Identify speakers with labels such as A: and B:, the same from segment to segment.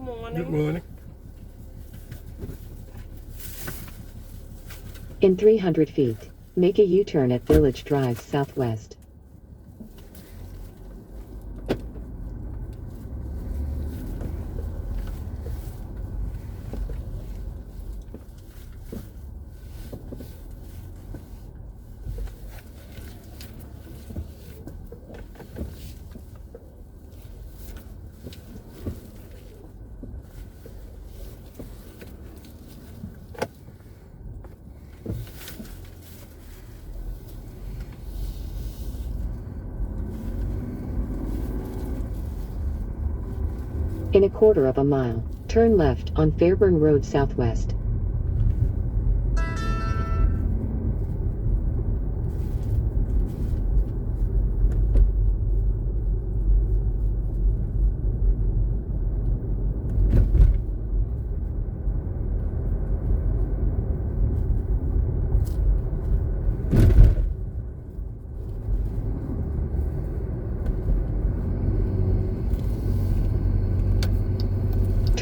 A: morning. Good morning.
B: In 300 feet, make a U-turn at Village Drive Southwest. In a quarter of a mile, turn left on Fairburn Road Southwest.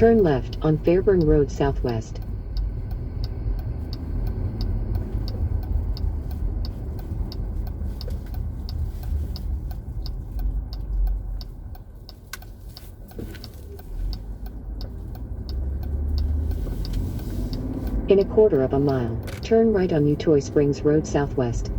B: Turn left on Fairburn Road Southwest. In a quarter of a mile, turn right on Utoy Springs Road Southwest.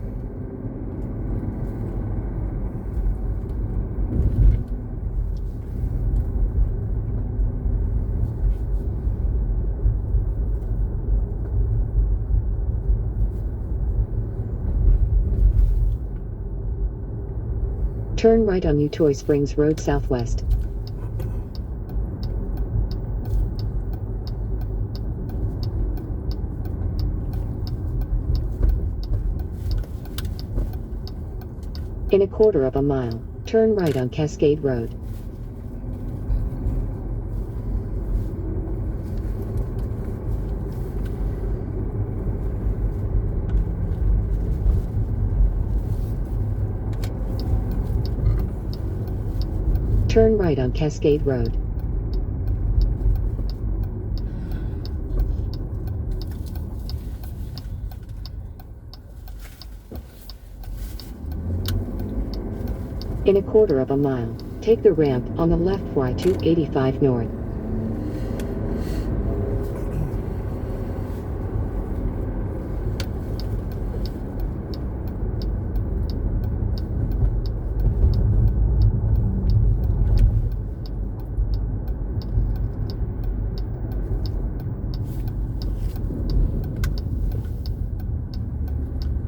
B: Turn right on Utoy Springs Road Southwest. In a quarter of a mile, turn right on Cascade Road. Turn right on Cascade Road. In a quarter of a mile, take the ramp on the left Y285 North.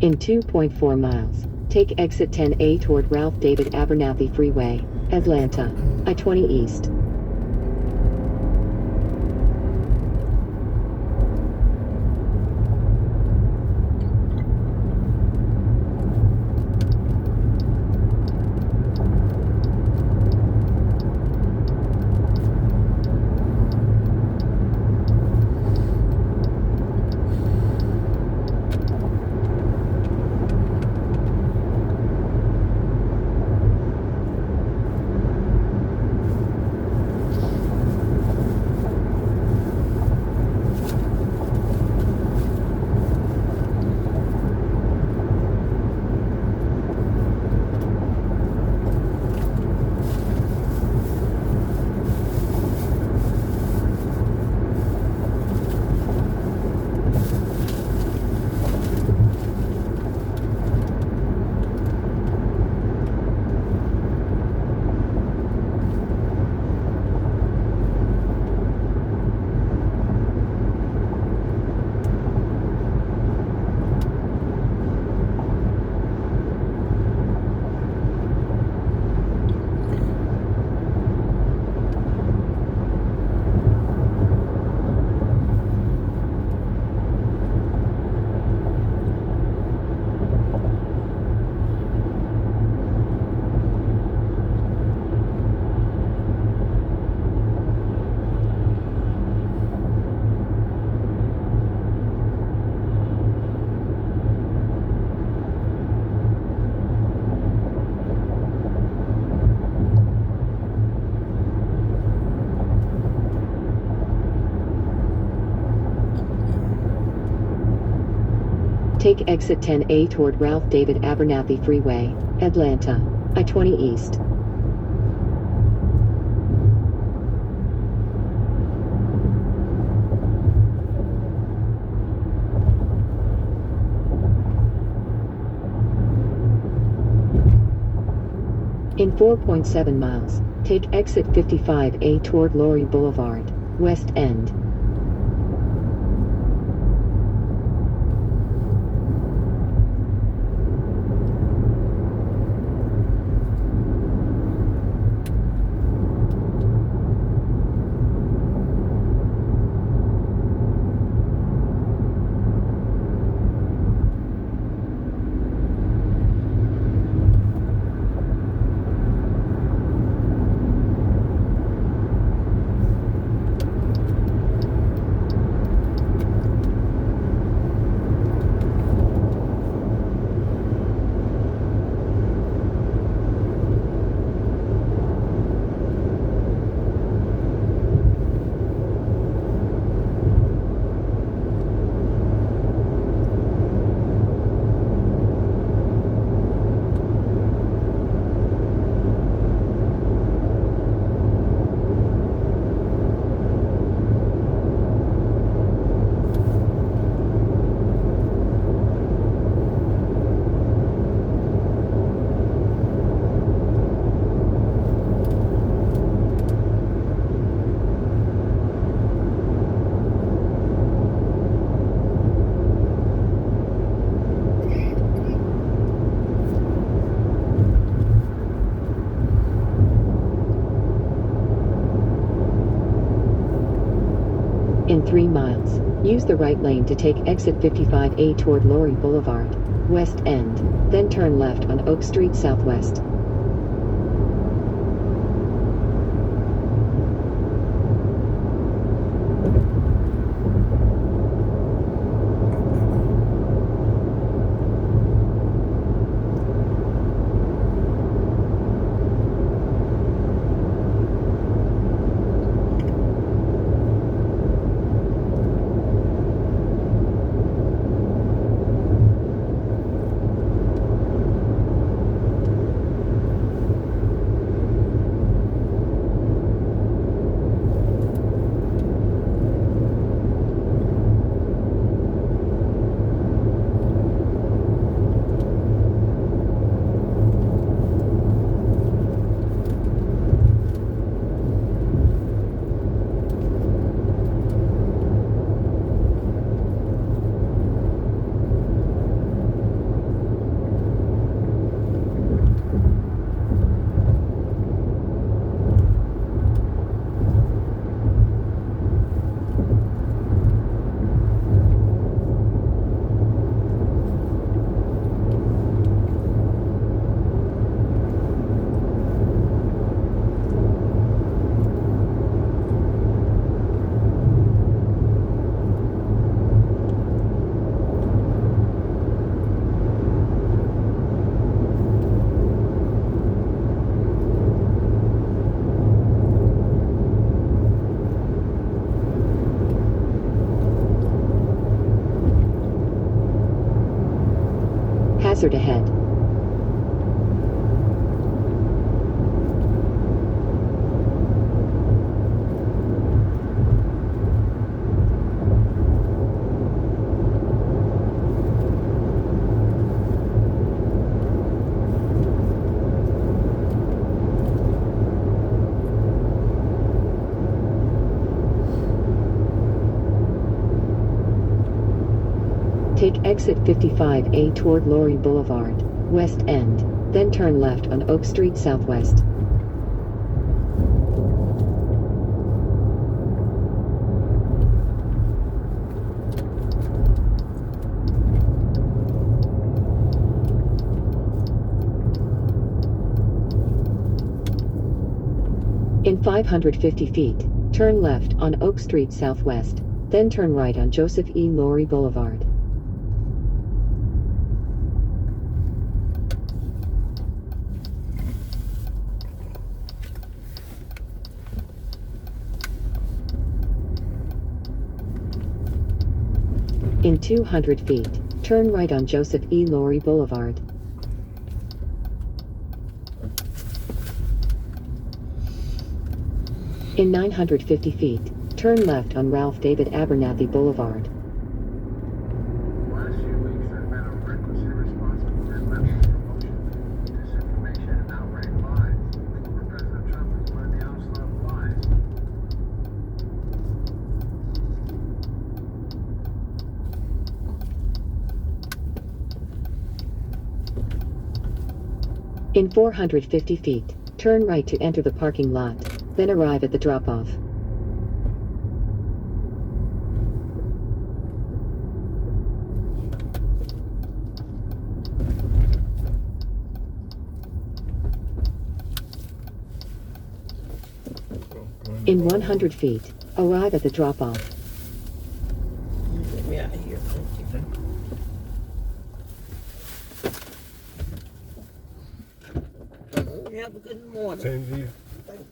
B: In 2.4 miles, take exit 10A toward Ralph David Abernathy Freeway, Atlanta, I-20 East. Take exit 10A toward Ralph David Abernathy Freeway, Atlanta. I-20 East. In 4.7 miles, take exit 55A toward Laurie Boulevard, West End. In 3 miles, use the right lane to take exit 55A toward Laurie Boulevard, West End, then turn left on Oak Street Southwest. Hazard ahead. Take exit 55A toward Laurie Boulevard, West End, then turn left on Oak Street Southwest. In 550 feet, turn left on Oak Street Southwest, then turn right on Joseph E. Laurie Boulevard. In 200 feet, Turn right on Joseph E. Laurie Boulevard. In 950 feet, turn left on Ralph David Abernathy Boulevard.
A: Last few weeks, there have been a reckless, irresponsible relentless promotion of disinformation and outright lies, where President Trump has led the onslaught of lies.
B: In 450 feet, turn right to enter the parking lot, then arrive at the drop-off. In 100 feet, arrive at the drop-off.
C: Get me out of here. Thank you. Have a good morning.
D: Same to you.
C: Thank you.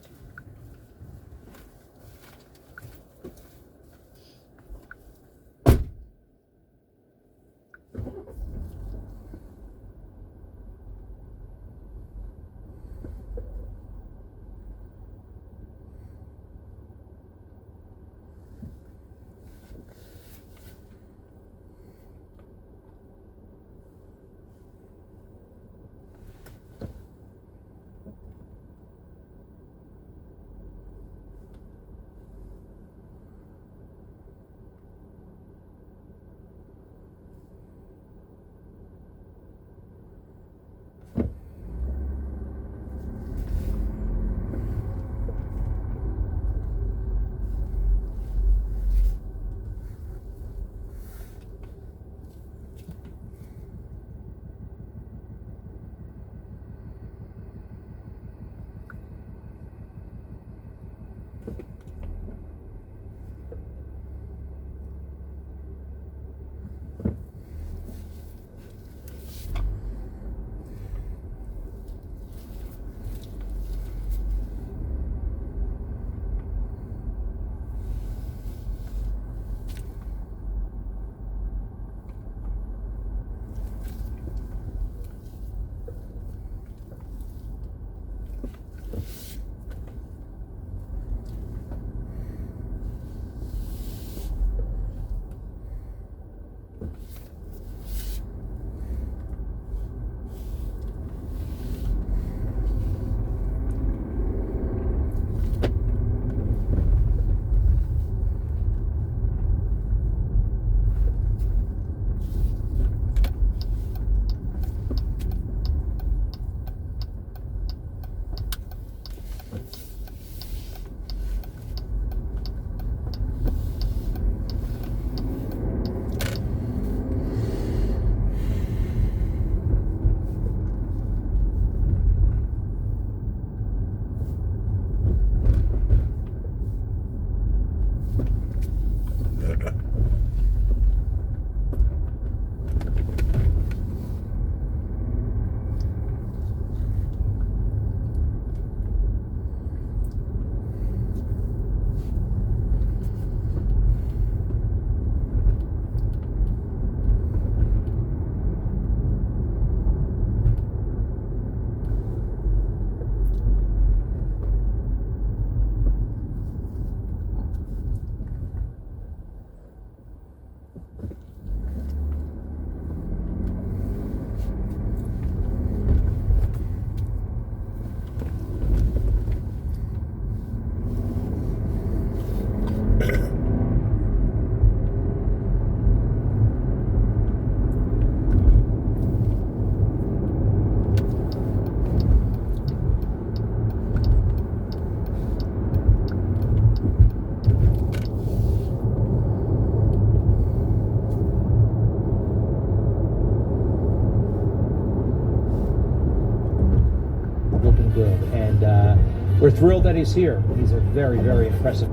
E: good. And we're thrilled that he's here. He's a very, very impressive.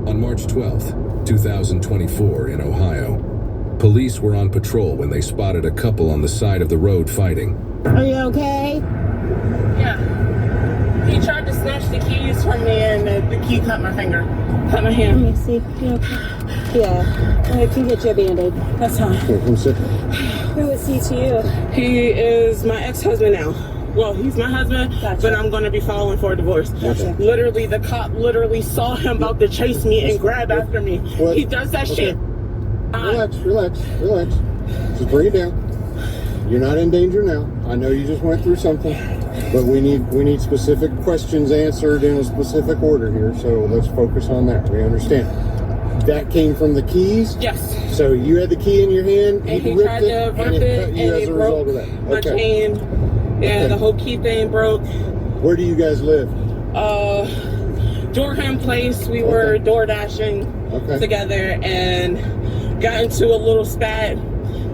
F: On March 12th, 2024 in Ohio,
D: Police were on patrol when they spotted a couple on the side of the road fighting.
C: Are you okay?
F: Yeah. He tried to snatch the keys from me and the key cut my finger. Cut my hand.
C: Let me see. You okay? Yeah. I can get you a Band-Aid.
F: That's fine.
C: Who is he to you?
F: He is my ex-husband now. Well, he's my husband,
C: Gotcha.
F: but I'm going to be filing for a divorce.
C: Gotcha.
F: Literally, the cop literally saw him about to chase me and grab after me.
G: What?
F: He does that shit.
G: Relax. Just bring it down. You're not in danger now. I know you just went through something, but we need specific questions answered in a specific order here. So let's focus on that. We understand. That came from the keys.
F: Yes.
G: So you had the key in your hand.
F: And he
G: ripped
F: tried to rip
G: and
F: it,
G: cut
F: and
G: you as
F: it
G: a
F: broke
G: result of that.
F: my chain. Yeah,
G: Okay.
F: the whole key thing broke.
G: Where do you guys live?
F: Durham Place. We were door dashing together and got into a little spat.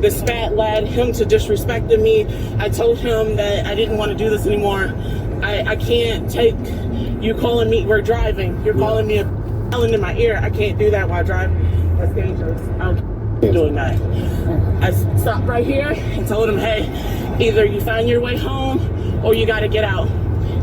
F: The spat led him to disrespecting me. I told him that I didn't want to do this anymore. I can't take you calling me. We're driving. You're calling me yelling in my ear. I can't do that while driving. That's dangerous. I'm doing that. I stopped right here and told him, hey, either you find your way home or you got to get out.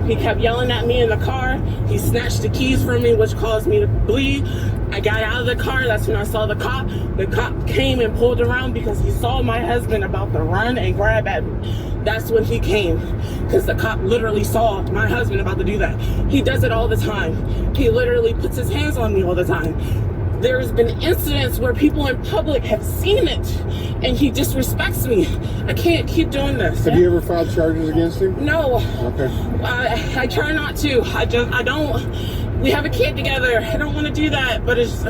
F: He kept yelling at me in the car. He snatched the keys from me, which caused me to bleed. I got out of the car. That's when I saw the cop. The cop came and pulled around because he saw my husband about to run and grab at me. That's when he came, because the cop literally saw my husband about to do that. He does it all the time. He literally puts his hands on me all the time. There's been incidents where people in public have seen it, and he disrespects me. I can't keep doing this.
G: Have you ever filed charges against him?
F: No.
G: Okay.
F: I try not to. I don't. We have a kid together. I don't want to do that, but it's.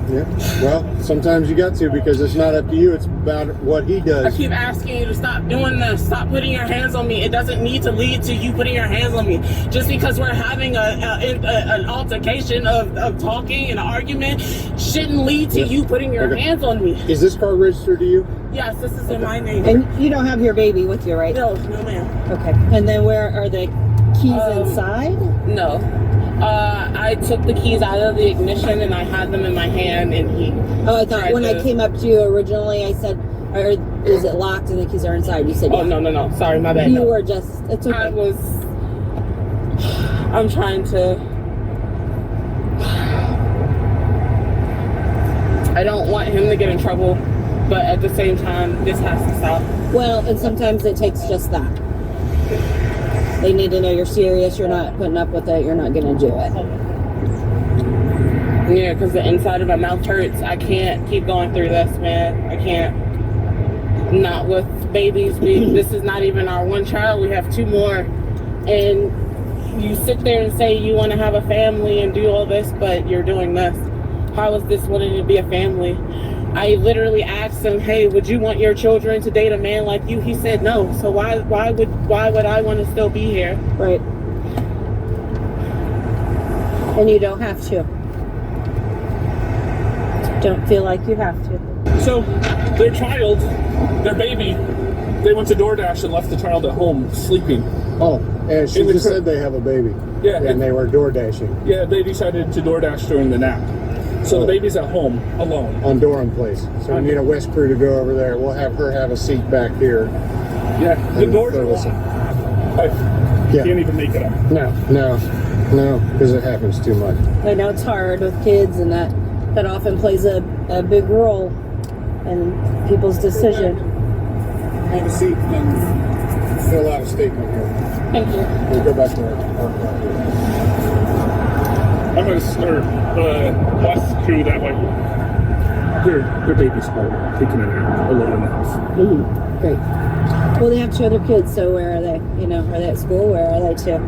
G: Yeah. Well, sometimes you got to, because it's not up to you. It's about what he
F: I
G: does.
F: keep asking you to stop doing this. Stop putting your hands on me. It doesn't need to lead to you putting your hands on me. Just because we're having an altercation of talking, an argument, shouldn't lead to you putting your hands on me.
G: Is this car registered to you?
F: Yes, this is in my name.
C: And you don't have your baby with you, right?
F: No, ma'am.
C: Okay. And then where are the keys inside?
F: No. I took the keys out of the ignition and I had them in my hand, and he.
C: Oh, I thought when I came up to you originally, I said, is it locked and the keys are inside? You said,
F: oh,
C: yeah.
F: no. Sorry, my bad.
C: You
F: no.
C: were just, it's okay.
F: I'm trying to. I don't want him to get in trouble, but at the same time, this has to stop.
C: Well, and sometimes it takes just that. They need to know you're serious, you're not putting up with it, you're not going to do it.
F: Yeah, because the inside of my mouth hurts. I can't keep going through this, man. I can't. Not with babies. This is not even our one child. We have two more. And you sit there and say you want to have a family and do all this, but you're doing this. How is this wanting to be a family? I literally asked him, hey, would you want your children to date a man like you? He said no. So why would I want to still be here?
C: Right. And you don't have to. Don't feel like you have to.
H: So their child, their baby, they went to DoorDash and left the child at home sleeping.
G: Oh, and she just said they have a baby.
H: Yeah.
G: And they were door dashing.
H: Yeah, they decided to DoorDash during the nap. So the baby's at home, alone.
G: On Durham Place. So we need a West crew to go over there. We'll have her have a seat back here.
H: Yeah, the doors are
G: listen.
H: locked. I can't even make it up.
G: No, because it happens too much.
C: I know it's hard with kids, and that often plays a big role in people's decision.
G: Have a seat and fill out a statement here.
F: Thank you.
G: We'll go back to our
H: I'm going to start West crew that way. Their baby's home, taking a nap, alone in the house.
C: Ooh, great. Well, they have two other kids, so where are they? You know, are they at school? Where are they too?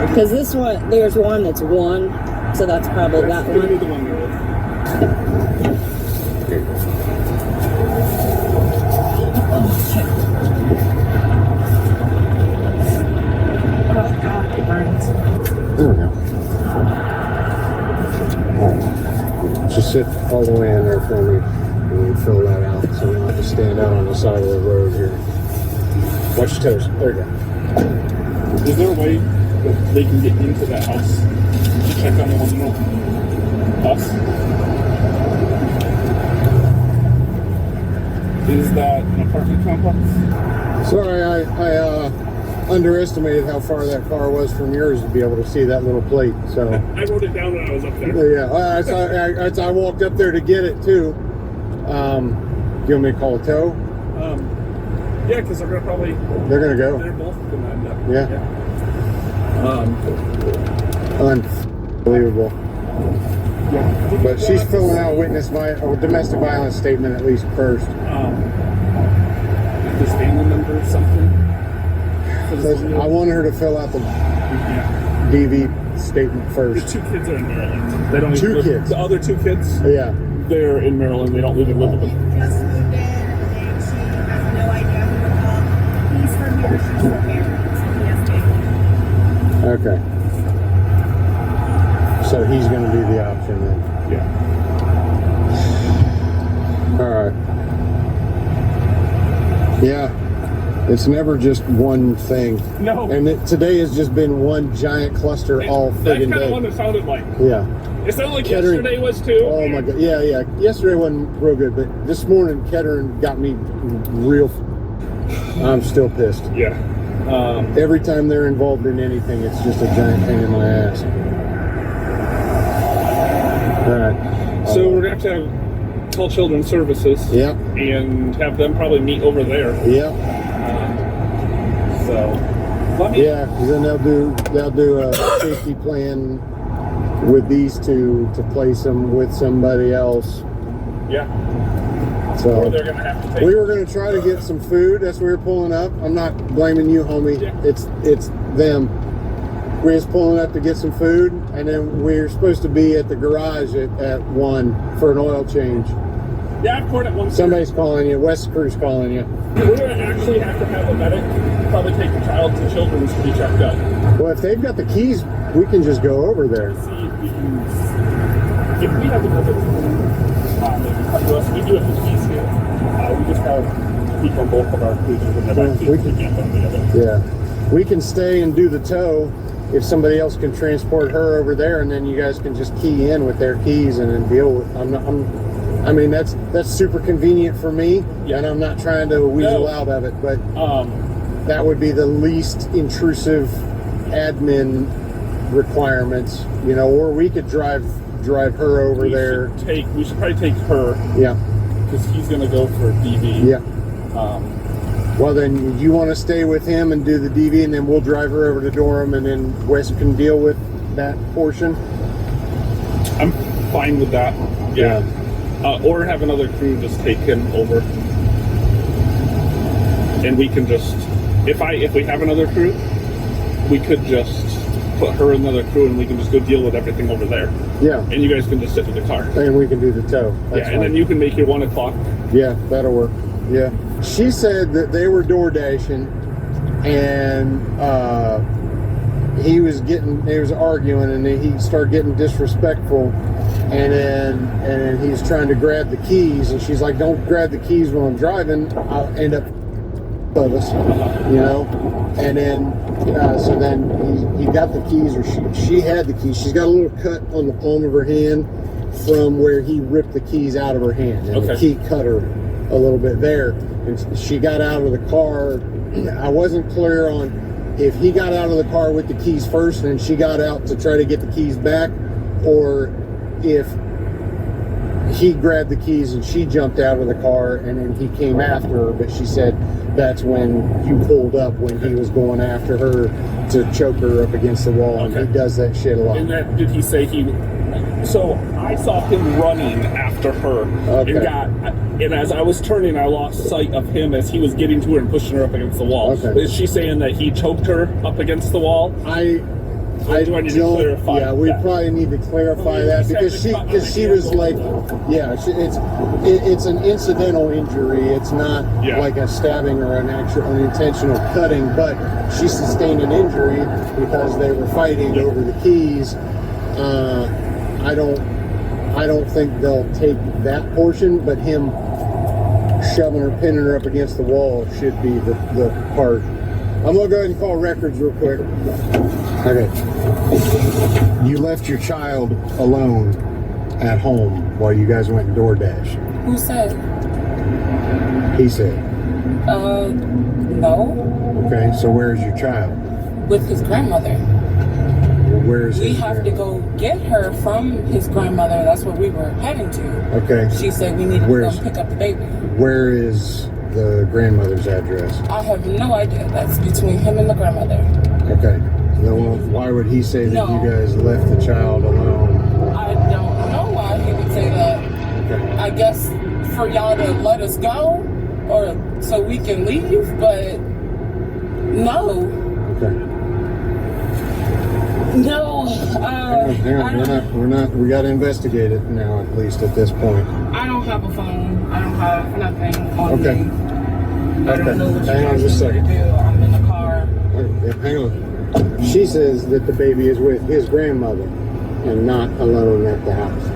C: Because this one, there's one that's one, so that's probably that one.
H: The one you're with.
F: Oh, God, it burns.
G: There we go. Alright. Just sit all the way in there for me and you fill that out so we don't have to stand out on the side of the road here. Watch your toes. There you go.
H: Is there a way that they can get into that house to check on the one? Us? Is that an apartment complex?
G: Sorry, I underestimated how far that car was from yours to be able to see that little plate. So
H: I wrote it down when I was up there.
G: yeah, I walked up there to get it too. Do you want me to call a tow?
H: Yeah, because they're gonna
G: They're gonna
H: They're
G: go.
H: both gonna end up.
G: Yeah. Unbelievable.
H: Yeah.
G: But she's filling out a domestic violence statement at least first.
H: His family member or something.
G: I want her to fill out the
H: Yeah.
G: DV statement
H: The
G: first.
H: 2 kids are in Maryland. They don't
G: Two
H: even live,
G: kids?
H: The other 2 kids,
G: Yeah.
H: they're in Maryland. They don't even live with them.
I: Just moved in and she has no idea who to call. He's from here, she's from Maryland, so he has family.
G: Okay. So he's going to be the option then.
H: Yeah.
G: All right. Yeah. It's never just one thing.
H: No.
G: And today has just been one giant cluster all
H: That's
G: friggin'
H: kind of what
G: day.
H: it sounded like.
G: Yeah.
H: It sounded like
G: Kettering-
H: yesterday was too.
G: Oh my God. Yeah. Yesterday wasn't real good, but this morning Kettering got me real. I'm still pissed.
H: Yeah.
G: Every time they're involved in anything, it's just a giant pain in my ass. All right.
H: So we're gonna have to call Children's Services.
G: Yep.
H: And have them probably meet over there.
G: Yep.
H: So. Let me.
G: Yeah, 'cause then they'll do a safety plan with these two to place them with somebody else.
H: Yeah.
G: So
H: Or they're gonna have to take.
G: we were going to try to get some food. That's where we were pulling up. I'm not blaming you, homie.
H: Yeah.
G: It's them. We're just pulling up to get some food, and then we're supposed to be at the garage at 1 for an oil change.
H: Yeah, I've poured it once.
G: Somebody's calling you. West Crew's calling you.
H: We're gonna actually have to have a medic probably take the child to Children's to be checked out.
G: Well, if they've got the keys, we can just go over there.
H: See if we can. If we have another. Maybe come to us. We do have the keys here. We just have people on both of our cruisers and
G: Well,
H: we can get them together.
G: Yeah, we can stay and do the tow if somebody else can transport her over there, and then you guys can just key in with their keys and then deal with. I mean, that's super convenient for me,
H: Yeah.
G: and I'm not trying to weasel
H: No.
G: out of it, but
H: Um,
G: that would be the least intrusive admin requirements, or we could drive her over there.
H: We should probably take her
G: Yeah,
H: because he's gonna go for DV.
G: yeah.
H: Um,
G: Well, then you want to stay with him and do the DV, and then we'll drive her over to Durham, and then Wes can deal with that portion.
H: I'm fine with that. Yeah. Or have another crew just take him over, and we can just if we have another crew, we could just put her in another crew, and we can just go deal with everything over there.
G: Yeah,
H: And you guys can just sit in the car.
G: and we can do the tow. That's
H: And then
G: fine.
H: you can make your 1 o'clock.
G: Yeah, that'll work. Yeah. She said that they were door dashing, and he was arguing, and then he started getting disrespectful, and then he's trying to grab the keys, and she's like, "Don't grab the keys when I'm driving. I'll end up of us," And then so then he got the keys, or she had the keys. She's got a little cut on the palm of her hand from where he ripped the keys out of her hand, and the key cut her a little bit there. And she got out of the car. I wasn't clear on if he got out of the car with the keys first and she got out to try to get the keys back, or if he grabbed the keys and she jumped out of the car and then he came after her. But she said that's when you pulled up, when he was going after her to choke her up against the wall. And he does that shit a lot.
H: And that, did he say he? So I saw him running after her, and as I was turning, I lost sight of him as he was getting to her and pushing her up against the wall.
G: Okay.
H: Is she saying that he choked her up against the wall?
G: Do I need to clarify? Yeah, we probably need to clarify that, because she was like, it's an incidental injury. It's not like a stabbing or an intentional cutting, but she sustained an injury because they were fighting over the keys. I don't think they'll take that portion, but him shoving her, pinning her up against the wall should be the part. I'm gonna go ahead and call records real quick. Okay. You left your child alone at home while you guys went DoorDash.
C: Who said?
G: He said.
F: No.
G: Okay, so where's your child?
F: With his grandmother.
G: Where is
F: We
G: his
F: have to go get her from his grandmother. That's where we were heading to.
G: Okay.
F: She said we needed to come pick up the baby.
G: Where is the grandmother's address?
F: I have no idea. That's between him and the grandmother.
G: Okay. Then why would he say that you guys left the child alone?
F: I don't know why he would say that.
G: Okay.
F: I guess for y'all to let us go or so we can leave, but no.
G: Okay.
F: No.
G: Hang on. We're not. We got to investigate it now, at least at this point.
F: I don't have a phone. I don't have nothing on me. I don't know what
G: Hang on just a second.
F: do. I'm in the car.
G: Hang on. She says that the baby is with his grandmother and not alone at the house.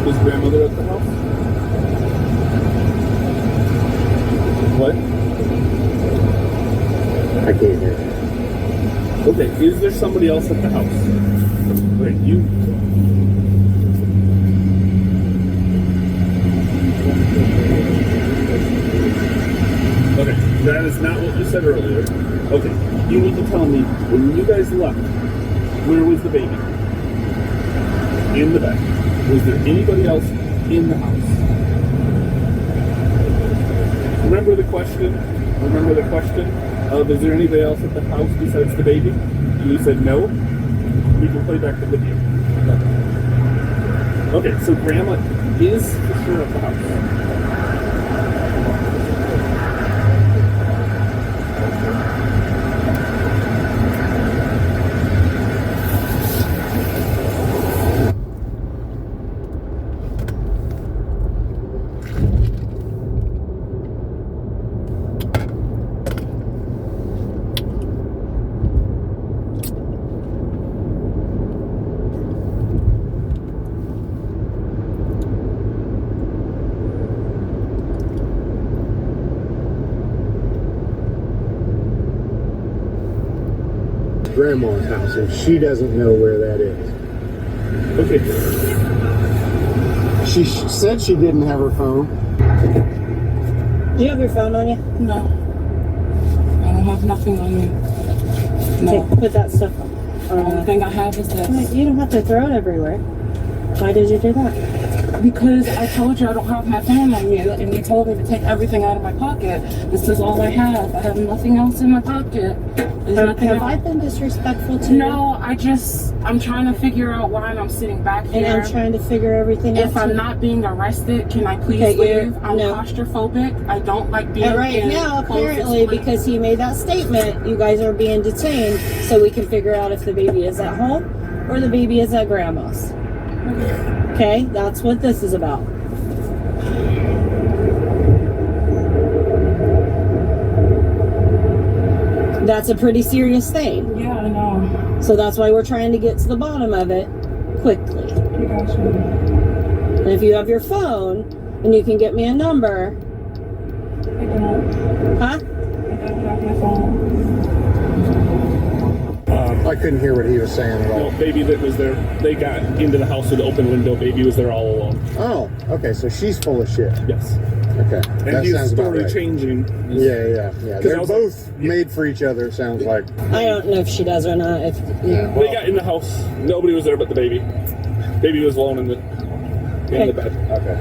H: His grandmother at the house? What?
G: I can't hear.
H: Okay, is there somebody else at the house? Wait, you... Okay, that is not what you said earlier. Okay, you need to tell me, when you guys left, where was the baby? In the bed. Was there anybody else in the house? Remember the question? Of is there anybody else at the house besides the baby? And you said no. We can play back the video. Okay, so Grandma is for sure at the house.
G: Grandma's house, and she doesn't know where that is.
H: Okay.
G: She said she didn't have her phone.
C: Do you have your phone on you?
F: No. I don't have nothing on me. No.
C: Put that stuff on.
F: The only thing I have is this.
C: You don't have to throw it everywhere. Why did you do that?
F: Because I told you I don't have my phone on me, and you told me to take everything out of my pocket. This is all I have. I have nothing else in my pocket.
C: Have I been disrespectful to you?
F: No, I'm trying to figure out why I'm sitting back here.
C: And I'm trying to figure everything out.
F: If I'm not being arrested, can I please leave? I'm claustrophobic. I don't like being
C: And right now, apparently, because he made that statement, you guys are being detained so we can figure out if the baby is at home or the baby is at grandma's. Okay, that's what this is about. That's a pretty serious thing.
F: Yeah, I know.
C: So that's why we're trying to get to the bottom of it quickly.
F: I got you.
C: And if you have your phone and you can get me a number.
F: I don't.
C: Huh?
F: I don't have my phone.
G: I couldn't hear what he was saying at all.
H: No, baby that was there, they got into the house with the open window. Baby was there all alone.
G: Oh, okay, so she's full of shit.
H: Yes.
G: Okay,
H: And
G: that
H: his
G: sounds about
H: story
G: right.
H: changing.
G: Yeah. They're both made for each other, sounds like.
C: I don't know if she does or not.
H: They got in the house. Nobody was there but the baby. Baby was alone in the bed.
G: Okay.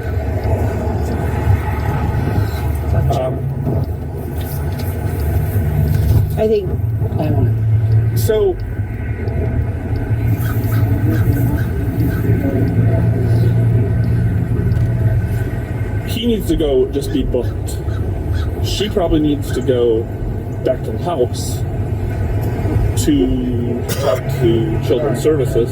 C: I think, I don't know.
H: So, he needs to go just be booked. She probably needs to go back to the house to talk to Children's Services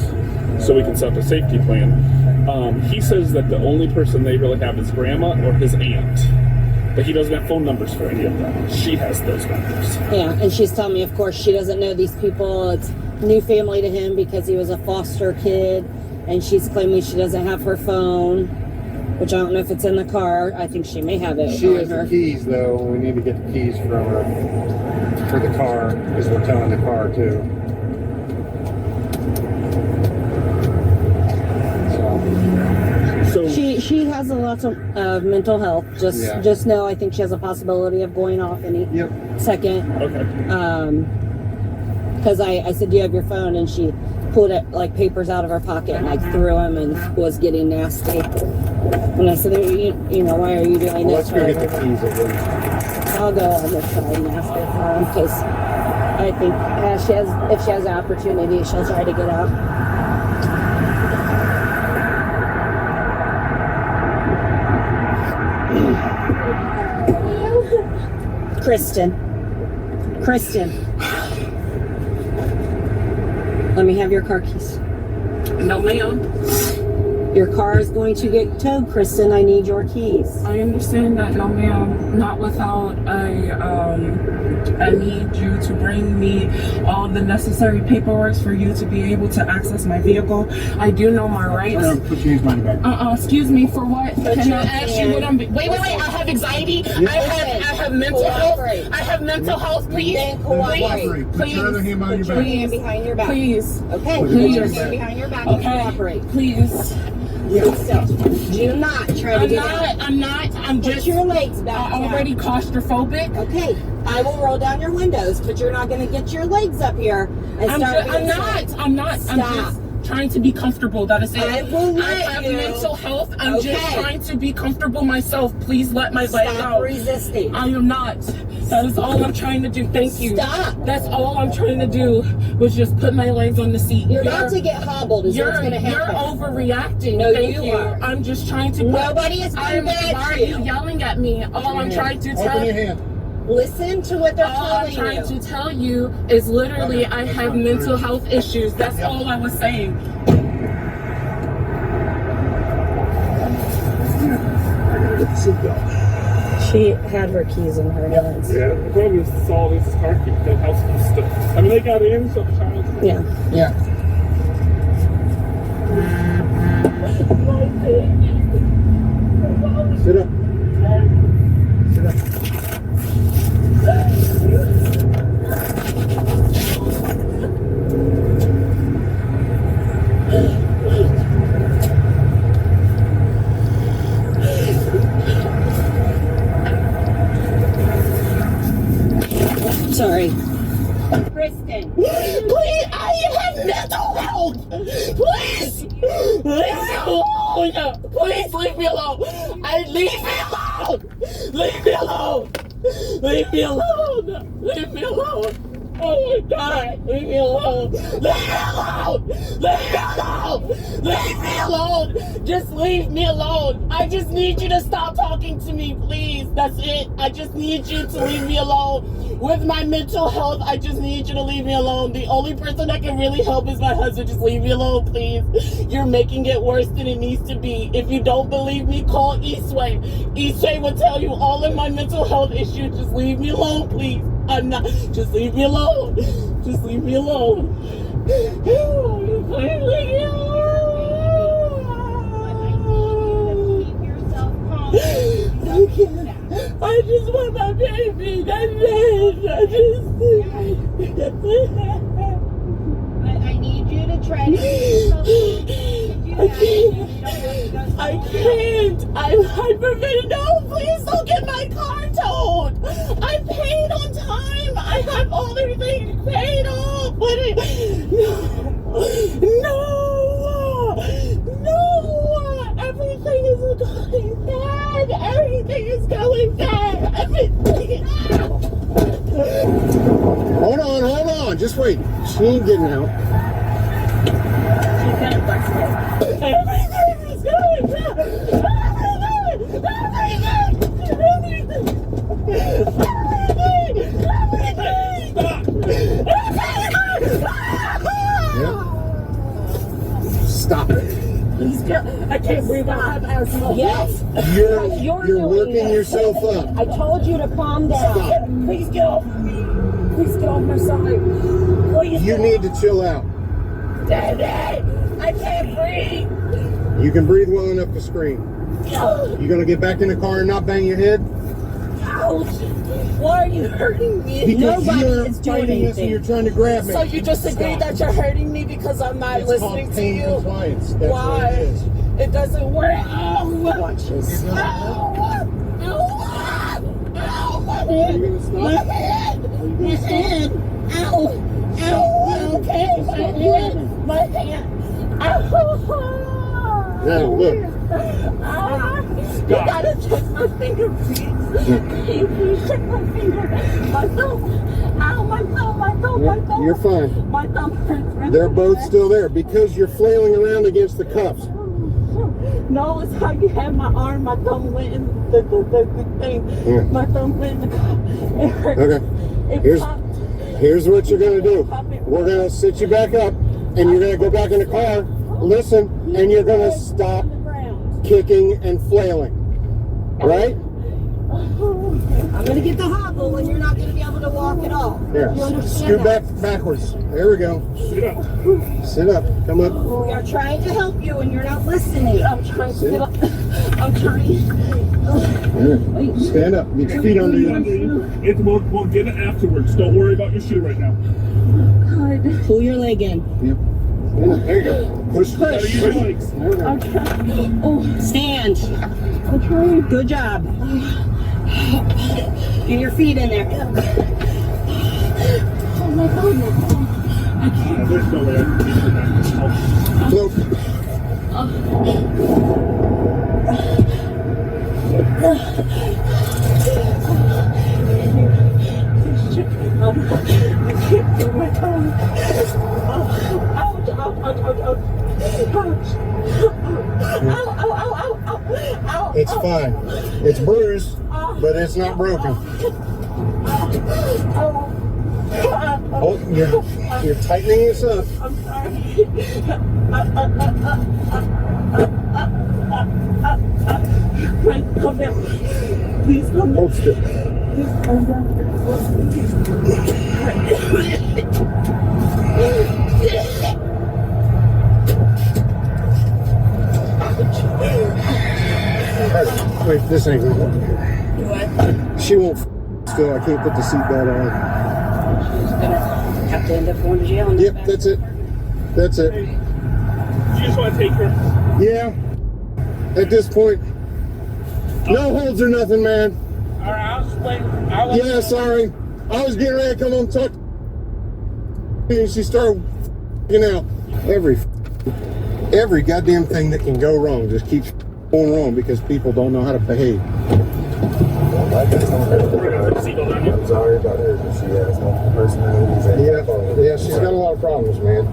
H: so we can set up a safety plan. He says that the only person they really have is Grandma or his aunt. But he doesn't have phone numbers for any of them. She has those numbers.
C: Yeah, and she's telling me, of course, she doesn't know these people. It's new family to him because he was a foster kid. And she's claiming she doesn't have her phone, which I don't know if it's in the car. I think she may have it.
G: She has the keys, though. We need to get the keys from her for the car, because we're towing the car, too. So.
C: has a lot of mental health. Just know, I think she has a possibility of going off any second.
H: Okay.
C: Because I said, do you have your phone? And she pulled it, like, papers out of her pocket and, like, threw them and was getting nasty. And I said, you know, why are you doing
G: Well,
C: this?
G: let's go get the keys at least.
C: I'll go on this side and ask her for them, because I think if she has the opportunity, she'll try to get out. Kristen. Let me have your car keys.
F: No, ma'am.
C: Your car is going to get towed, Kristen. I need your keys.
F: I understand that, no, ma'am. Not without I need you to bring me all the necessary paperwork for you to be able to access my vehicle. I do know my rights.
G: Put your money back.
F: Excuse me, for what? Can I ask you what I'm... Wait. I have anxiety. I have mental health. I have mental health. Please.
G: Cooperate. Put your other hand behind your back.
I: Hand behind your back.
F: Please.
I: Okay.
F: Please.
I: Put your hand behind your back.
F: Okay.
I: Cooperate.
F: Please.
I: So, do not try to get out.
F: I'm not. I'm
I: Put
F: just...
I: your legs back.
F: already claustrophobic.
I: Okay, I will roll down your windows, but you're not going to get your legs up here and
F: I'm
I: start.
F: not.
I: Stop.
F: I'm just trying to be comfortable. That is it.
I: I will
F: I
I: let
F: have
I: you.
F: mental health. I'm just
I: Okay.
F: trying to be comfortable myself. Please let my legs
I: Stop
F: out.
I: resisting.
F: I am not. That is all I'm trying to do. Thank you.
I: Stop.
F: That's all I'm trying to do was just put my legs on the seat.
I: You're about to get hobbled. Is what's going to
F: You're
I: happen.
F: overreacting.
I: No,
F: Thank
I: you are.
F: I'm just trying to.
I: Nobody is
F: Why
I: getting mad
F: are
I: at
F: you
I: you.
F: yelling at me? All I'm trying to tell
G: Open your hand.
I: Listen to what they're
F: All I'm
I: telling
F: trying
I: you.
F: to tell you is literally
G: Okay,
F: I
G: that's
F: have
G: fine.
F: mental health issues. That's all I was saying.
C: She had her keys in her hands.
H: Yeah, the problem is all this car keys, the house keys stuff. I mean, they got in, so the child.
C: Yeah.
G: Yeah. Sit up. Sit up.
C: Sorry.
I: Kristen.
F: Please, I have mental health. Please, leave me alone. Please leave me alone. Leave me alone. Leave me alone. Leave me alone. Leave me alone. Oh my God, leave me alone. Leave me alone. Leave me alone. Leave me alone. Just leave me alone. I just need you to stop talking to me, please. That's it. I just need you to leave me alone. With my mental health, I just need you to leave me alone. The only person that can really help is my husband. Just leave me alone, please. You're making it worse than it needs to be. If you don't believe me, call Eastway. Eastway will tell you all of my mental health issues. Just leave me alone, please. I'm not. Just leave me alone. Just leave me alone. Please leave me alone.
I: Keep yourself calm.
F: I can't. I just want my baby. That's it.
I: I need you to try to keep yourself calm.
F: I can't. I'm hyperventilating. No, please don't get my car towed. I paid on time. I have all everything paid off. No. Everything is going bad. Everything is going bad. Everything.
G: Hold on. Just wait. She ain't getting out.
C: She's gonna bust it.
F: Everything is going bad.
G: Stop it.
F: I can't breathe. I have asthma.
C: Yes.
G: You're working yourself up.
C: I told you to calm down.
G: Stop.
F: Please get off me. Please get off my side. Please.
G: You need to chill out.
F: Daddy, I can't breathe.
G: You can breathe well enough to scream. You gonna get back in the car and not bang your head?
F: Ouch. Why are you hurting me?
G: Because
C: Nobody
G: you're
C: is doing
G: fighting us and
C: anything.
G: you're trying to grab me.
F: So you just agreed that you're hurting me because because I'm not
G: It's
F: listening
G: called
F: to
G: pain
F: you.
G: compliance. That's
F: Why?
G: what it is.
F: It doesn't work. Ow!
C: Watch this.
F: Ow! Ow! Ow! My head! My head! My head! Ow! Ow! Okay, my head! My head! Ow!
G: Now, look.
F: You gotta check my finger, please. Please check my finger. My thumb. Ow, my thumb, my thumb, my thumb.
G: You're fine.
F: My thumb hurts. Really
G: They're both
F: bad.
G: still there because you're flailing around against the cuffs.
F: No, it's how you have my arm. My thumb went in the thing.
G: Yeah.
F: My thumb went in the cup. It hurt.
G: Okay.
F: It
G: Here's
F: popped.
G: here's what you're gonna do. We're gonna sit you back up, and you're gonna go back in the car. Listen, and you're gonna stop
F: On the ground.
G: kicking and flailing. Right?
C: I'm gonna get the hobble and you're not gonna be able to walk at all.
G: Here.
C: You understand
G: Scoot
C: that?
G: backwards. There we go. Sit up. Come up.
C: We are trying to help you and you're not listening.
F: I'm trying to get up. I'm trying.
G: There. Stand up. Get your feet under you.
H: We'll get it afterwards. Don't worry about your shoe right now.
C: Pull your leg in.
G: Yep. Stand up. There you go. Push.
H: Gotta use your legs.
G: There we go.
F: I'm trying. Oh,
C: Stand.
F: I'm trying.
C: Good job. Get your feet in there.
F: Oh my God. I can't.
H: There's no way I can get you back.
G: Float.
F: I can't feel my tongue. Ouch, ouch, ouch, ouch, ouch. Ow, ow, ow, ow, ow, ow.
G: It's fine. It's bruised, but it's not broken. Oh, you're tightening this up.
F: I'm sorry. Right, come down. Please come down.
G: Hold still.
F: Please come down.
G: Wait, this ain't gonna work.
C: What?
G: She won't still. I can't put the seatbelt on.
C: She's gonna have to end up going to jail. And
G: Yep, that's it. That's it.
H: You just want to take her.
G: Yeah. At this point, no holds or nothing, man.
H: All right, I'll just wait.
G: Yeah, sorry. I was getting ready to come home and talk to you, and she started out. Every goddamn thing that can go wrong just keeps going wrong because people don't know how to behave.
H: I'm
J: sorry about her, but she has multiple personalities.
G: Yeah, she's got a lot of problems, man.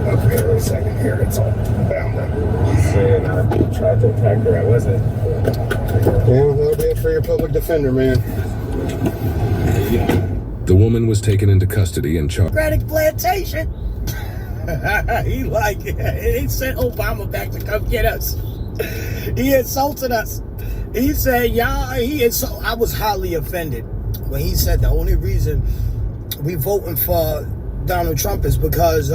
J: Okay, wait a second here. It's all bound up. Saying I tried to attack her. I wasn't.
G: Yeah, that'll be it for your public defender, man.
D: The woman was taken into custody and charged.
K: Democratic plantation. He sent Obama back to come get us. He insulted us. He said, I was highly offended when he said the only reason we voting for Donald Trump is because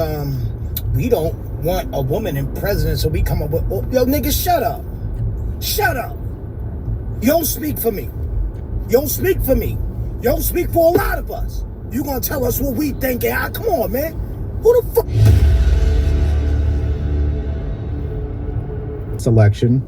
K: we don't want a woman in president, so we come up with, yo, nigga, shut up. Shut up. You don't speak for me. You don't speak for me. You don't speak for a lot of us. You gonna tell us what we think? Come on, man. Who the fuck?
L: This election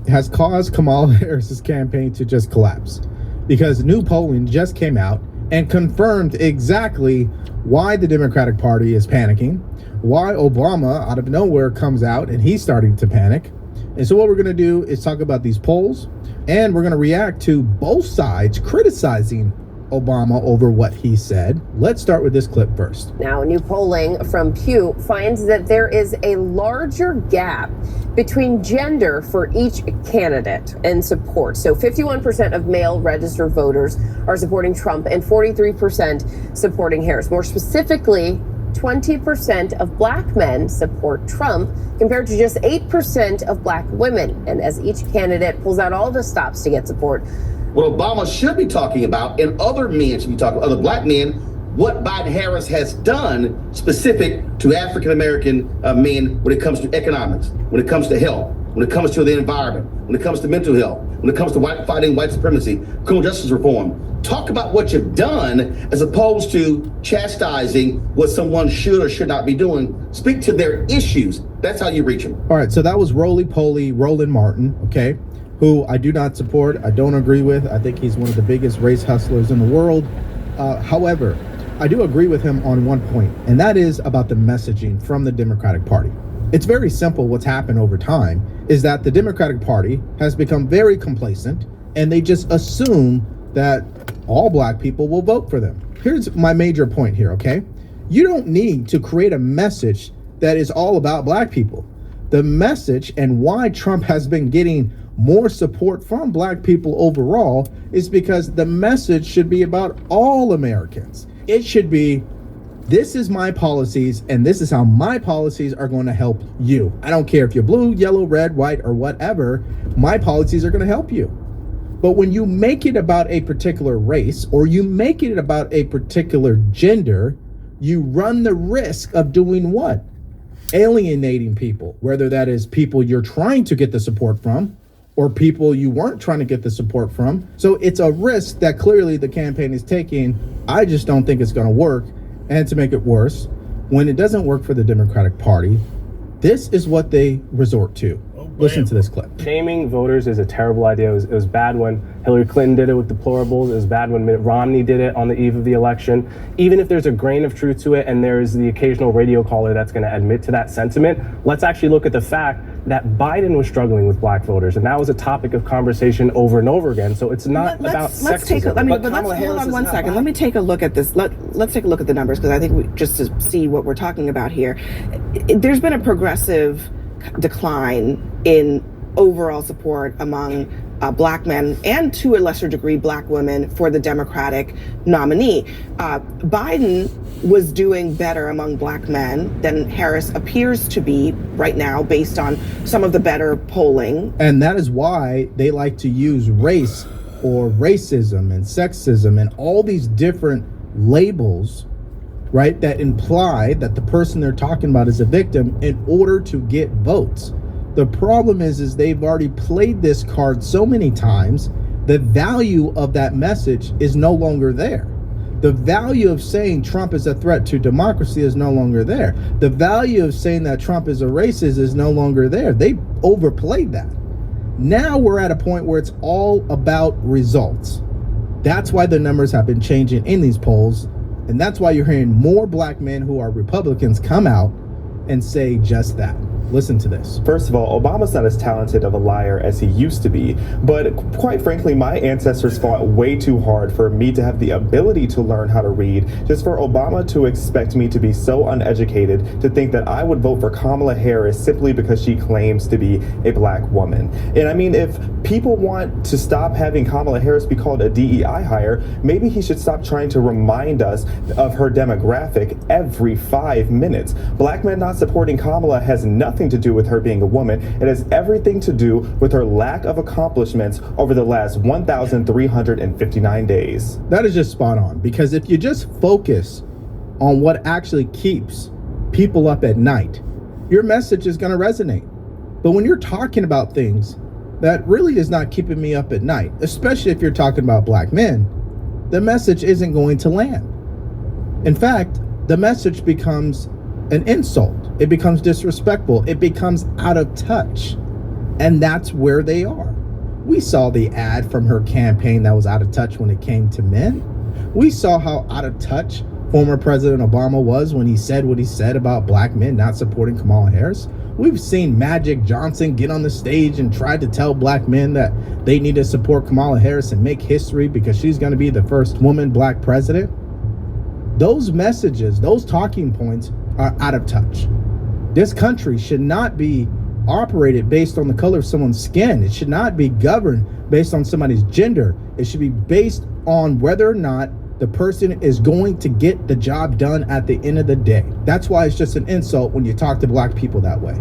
L: has caused Kamala Harris's campaign to just collapse because new polling just came out and confirmed exactly why the Democratic Party is panicking, why Obama out of nowhere comes out and he's starting to panic. And so what we're going to do is talk about these polls, and we're going to react to both sides criticizing Obama over what he said. Let's start with this clip first.
M: Now, new polling from Pew finds that there is a larger gap between gender for each candidate in support. So 51% of male registered voters are supporting Trump and 43% supporting Harris. More specifically, 20% of black men support Trump compared to just 8% of black women. And as each candidate pulls out all the stops to get support,
N: what Obama should be talking about, and other men should be talking about, other black men, what Biden-Harris has done specific to African-American men when it comes to economics, when it comes to health, when it comes to the environment, when it comes to mental health, when it comes to fighting white supremacy, criminal justice reform. Talk about what you've done as opposed to chastising what someone should or should not be doing. Speak to their issues. That's how you reach them.
L: All right, so that was roly-poly Roland Martin, okay, who I do not support. I don't agree with. I think he's one of the biggest race hustlers in the world. However, I do agree with him on one point, and that is about the messaging from the Democratic Party. It's very simple. What's happened over time is that the Democratic Party has become very complacent, and they just assume that all black people will vote for them. Here's my major point here, okay? You don't need to create a message that is all about black people. The message and why Trump has been getting more support from black people overall is because the message should be about all Americans. It should be, this is my policies and this is how my policies are going to help you. I don't care if you're blue, yellow, red, white, or whatever, my policies are going to help you. But when you make it about a particular race or you make it about a particular gender, you run the risk of doing what? Alienating people, whether that is people you're trying to get the support from or people you weren't trying to get the support from. So it's a risk that clearly the campaign is taking. I just don't think it's going to work. And to make it worse, when it doesn't work for the Democratic Party, this is what they resort to. Listen to this clip.
O: Shaming voters is a terrible idea. It was bad when Hillary Clinton did it with deplorables. It was bad when Mitt Romney did it on the eve of the election. Even if there's a grain of truth to it and there's the occasional radio caller that's going to admit to that sentiment, let's actually look at the fact that Biden was struggling with black voters, and that was a topic of conversation over and over again. So it's not about sexism.
F: Let's hold on one second. Let me take a look at this. Let's take a look at the numbers, because I think just to see what we're talking about here. There's been a progressive decline in overall support among black men and to a lesser degree black women for the Democratic nominee. Biden was doing better among black men than Harris appears to be right now based on some of the better polling.
L: And that is why they like to use race or racism and sexism and all these different labels, right, that imply that the person they're talking about is a victim in order to get votes. The problem is they've already played this card so many times, the value of that message is no longer there. The value of saying Trump is a threat to democracy is no longer there. The value of saying that Trump is a racist is no longer there. They overplayed that. Now we're at a point where it's all about results. That's why the numbers have been changing in these polls. And that's why you're hearing more black men who are Republicans come out and say just that. Listen to this.
P: First of all, Obama's not as talented of a liar as he used to be, but quite frankly, my ancestors fought way too hard for me to have the ability to learn how to read, just for Obama to expect me to be so uneducated to think that I would vote for Kamala Harris simply because she claims to be a black woman. And I mean, if people want to stop having Kamala Harris be called a DEI hire, maybe he should stop trying to remind us of her demographic every 5 minutes. Black men not supporting Kamala has nothing to do with her being a woman. It has everything to do with her lack of accomplishments over the last 1,359 days.
L: That is just spot on, because if you just focus on what actually keeps people up at night, your message is going to resonate. But when you're talking about things that really is not keeping me up at night, especially if you're talking about black men, the message isn't going to land. In fact, the message becomes an insult. It becomes disrespectful. It becomes out of touch. And that's where they are. We saw the ad from her campaign that was out of touch when it came to men. We saw how out of touch former President Obama was when he said what he said about black men not supporting Kamala Harris. We've seen Magic Johnson get on the stage and try to tell black men that they need to support Kamala Harris and make history because she's going to be the first woman black president. Those messages, those talking points are out of touch. This country should not be operated based on the color of someone's skin. It should not be governed based on somebody's gender. It should be based on whether or not the person is going to get the job done at the end of the day. That's why it's just an insult when you talk to black people that way.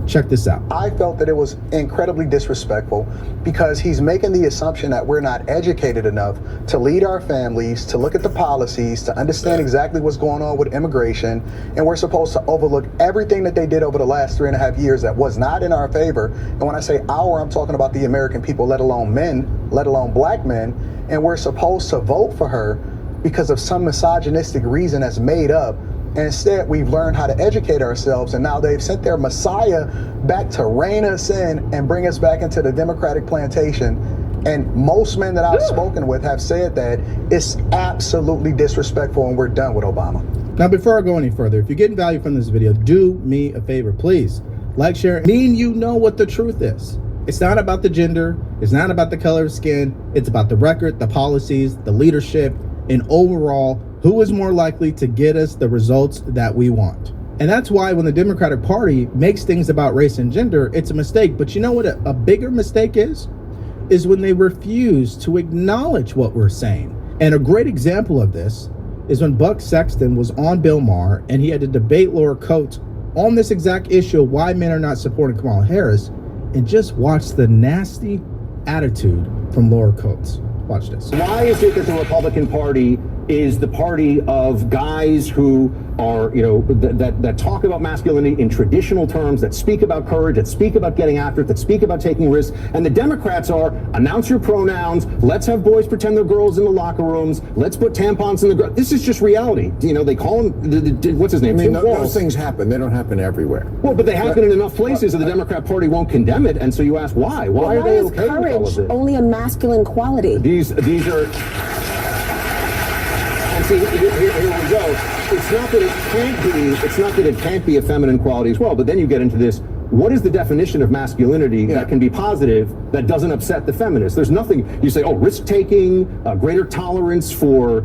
L: Check this out.
Q: I felt that it was incredibly disrespectful because he's making the assumption that we're not educated enough to lead our families, to look at the policies, to understand exactly what's going on with immigration, and we're supposed to overlook everything that they did over the last 3.5 years that was not in our favor. And when I say our, I'm talking about the American people, let alone men, let alone black men, and we're supposed to vote for her because of some misogynistic reason that's made up. And instead, we've learned how to educate ourselves, and now they've sent their Messiah back to rein us in and bring us back into the Democratic plantation. And most men that I've spoken with have said that it's absolutely disrespectful, and we're done with Obama.
L: Now, before I go any further, if you're getting value from this video, do me a favor, please. Like, share, me and you know what the truth is. It's not about the gender. It's not about the color of skin. It's about the record, the policies, the leadership, and overall, who is more likely to get us the results that we want. And that's why when the Democratic Party makes things about race and gender, it's a mistake. But you know what a bigger mistake is when they refuse to acknowledge what we're saying. And a great example of this is when Buck Sexton was on Bill Maher and he had to debate Laura Coates on this exact issue of why men are not supporting Kamala Harris, and just watch the nasty attitude from Laura Coates. Watch this.
R: Why is it that the Republican Party is the party of guys who are, that talk about masculinity in traditional terms, that speak about courage, that speak about getting after it, that speak about taking risks, and the Democrats are announce your pronouns, let's have boys pretend they're girls in the locker rooms, let's put tampons in the this is just reality. They call him, what's his name?
J: I mean, those things happen. They don't happen everywhere.
R: Well, but they happen in enough places that the Democrat Party won't condemn it, and so you ask why? Why are they okay with all of this?
S: Only a masculine quality.
R: These are. And see, here we go. It's not that it can't be. It's not that it can't be a feminine quality as well. But then you get into this. What is the definition of masculinity that can be positive that doesn't upset the feminists? There's nothing. You say, risk taking, greater tolerance for,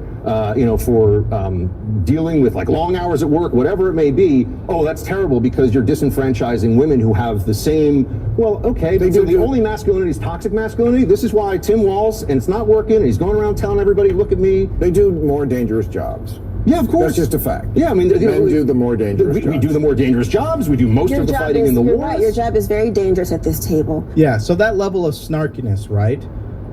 R: dealing with like long hours at work, whatever it may be. Oh, that's terrible because you're disenfranchising women who have the same. Well, okay. So the only masculinity is toxic masculinity. This is why Tim Walz, and it's not working. And he's going around telling everybody, look at me.
J: They do more dangerous jobs.
R: Yeah, of course.
J: That's just a fact.
R: Yeah, I mean,
J: men do the more dangerous jobs.
R: We do the more dangerous jobs. We do most of the fighting in the wars.
S: Right. Your job is very dangerous at this table.
L: Yeah, so that level of snarkiness, right,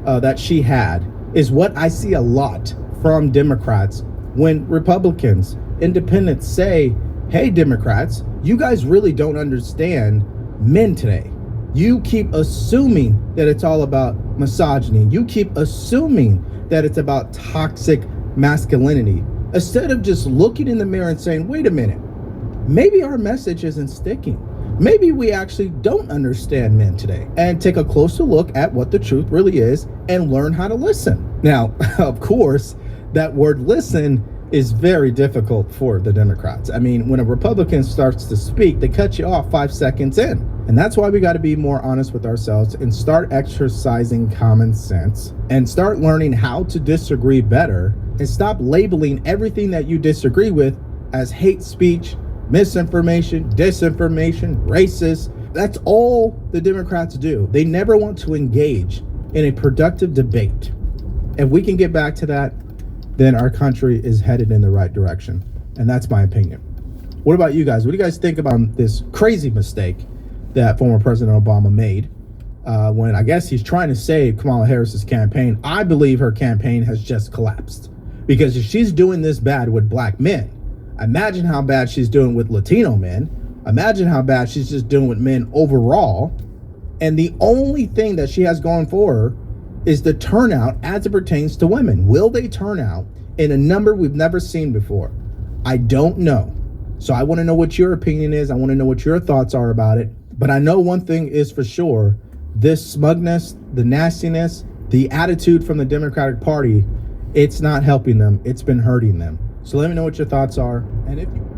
L: that she had is what I see a lot from Democrats when Republicans, independents say, hey, Democrats, you guys really don't understand men today. You keep assuming that it's all about misogyny. You keep assuming that it's about toxic masculinity. Instead of just looking in the mirror and saying, wait a minute, maybe our message isn't sticking. Maybe we actually don't understand men today, and take a closer look at what the truth really is and learn how to listen. Now, of course, that word listen is very difficult for the Democrats. I mean, when a Republican starts to speak, they cut you off 5 seconds in. And that's why we got to be more honest with ourselves and start exercising common sense and start learning how to disagree better, and stop labeling everything that you disagree with as hate speech, misinformation, disinformation, racist. That's all the Democrats do. They never want to engage in a productive debate. If we can get back to that, then our country is headed in the right direction. And that's my opinion. What about you guys? What do you guys think about this crazy mistake that former President Obama made when I guess he's trying to save Kamala Harris's campaign? I believe her campaign has just collapsed, because if she's doing this bad with black men, imagine how bad she's doing with Latino men. Imagine how bad she's just doing with men overall. And the only thing that she has going for her is the turnout as it pertains to women. Will they turn out in a number we've never seen before? I don't know. So I want to know what your opinion is. I want to know what your thoughts are about it. But I know one thing is for sure: this smugness, the nastiness, the attitude from the Democratic Party, it's not helping them. It's been hurting them. So let me know what your thoughts are. And if you